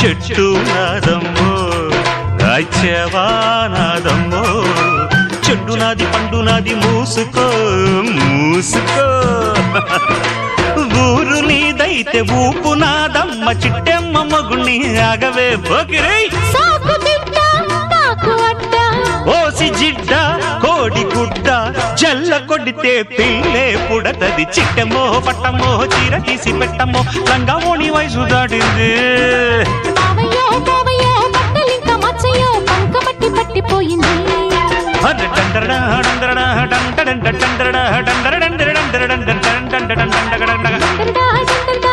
చెట్టు నాదమ్మో రాజ్యవా నాదమ్మో చెట్టు నాది పండు నాది మూసుకో మూసుకో ఊరు నీదైతే ఊపు నాదమ్మ చిట్టెమ్మ మగుణ్ణి ఆగవే పోకిరై ఓసి జిడ్డ కోడి గుడ్డ జల్ల కొడితే పిల్లే పుడతది చిట్టెమ్మో పట్టమ్మో చీర తీసి పెట్టమ్మో రంగమోని వయసు దాటింది పట్టిపోయింది డందరడా డందరడా